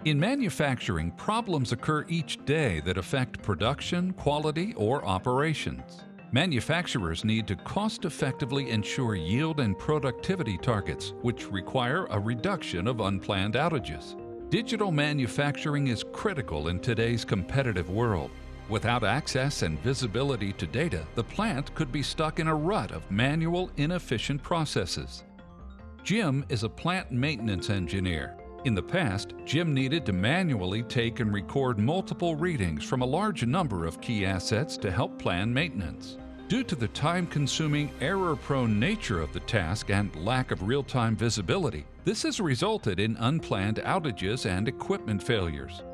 In manufacturing, problems occur each day that affect production, quality, or operations. Manufacturers need to cost-effectively ensure yield and productivity targets, which require a reduction of unplanned outages. Digital manufacturing is critical in today's competitive world. Without access and visibility to data, the plant could be stuck in a rut of manual, inefficient processes. Jim is a plant maintenance engineer. In the past, Jim needed to manually take and record multiple readings from a large number of key assets to help plan maintenance. Due to the time-consuming, error-prone nature of the task and lack of real-time visibility, this has resulted in unplanned outages and equipment failures.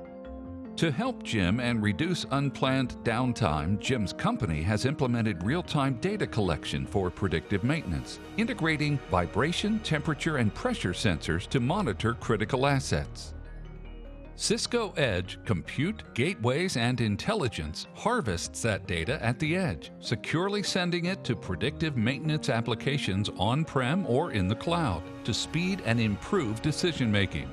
To help Jim and reduce unplanned downtime, Jim's company has implemented real-time data collection for predictive maintenance, integrating vibration, temperature, and pressure sensors to monitor critical assets. Cisco Edge Compute, Gateways, and Intelligence harvests that data at the edge, securely sending it to predictive maintenance applications on-prem or in the cloud to speed and improve decision-making.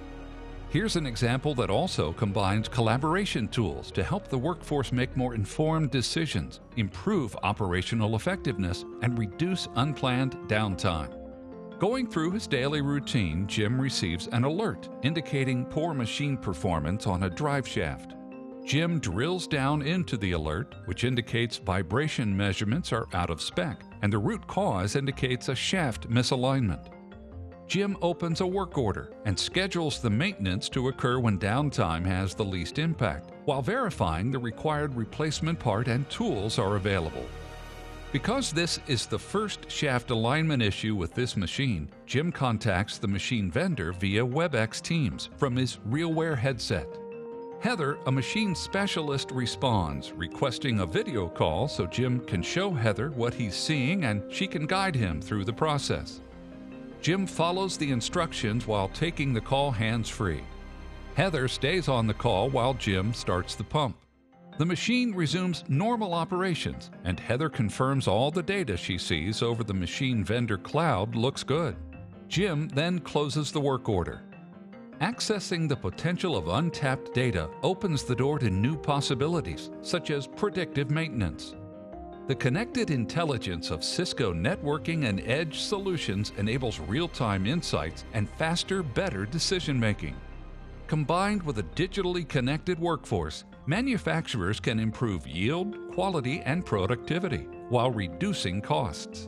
Here's an example that also combines collaboration tools to help the workforce make more informed decisions, improve operational effectiveness, and reduce unplanned downtime. Going through his daily routine, Jim receives an alert indicating poor machine performance on a drive shaft. Jim drills down into the alert, which indicates vibration measurements are out of spec, and the root cause indicates a shaft misalignment. Jim opens a work order and schedules the maintenance to occur when downtime has the least impact, while verifying the required replacement part and tools are available. Because this is the first shaft alignment issue with this machine, Jim contacts the machine vendor via WebEx Teams from his RealWear headset. Heather, a machine specialist, responds, requesting a video call so Jim can show Heather what he's seeing and she can guide him through the process. Jim follows the instructions while taking the call hands-free. Heather stays on the call while Jim starts the pump. The machine resumes normal operations, and Heather confirms all the data she sees over the machine vendor cloud looks good. Jim then closes the work order. Accessing the potential of untapped data opens the door to new possibilities, such as predictive maintenance. The connected intelligence of Cisco networking and edge solutions enables real-time insights and faster, better decision-making. Combined with a digitally connected workforce, manufacturers can improve yield, quality, and productivity while reducing costs.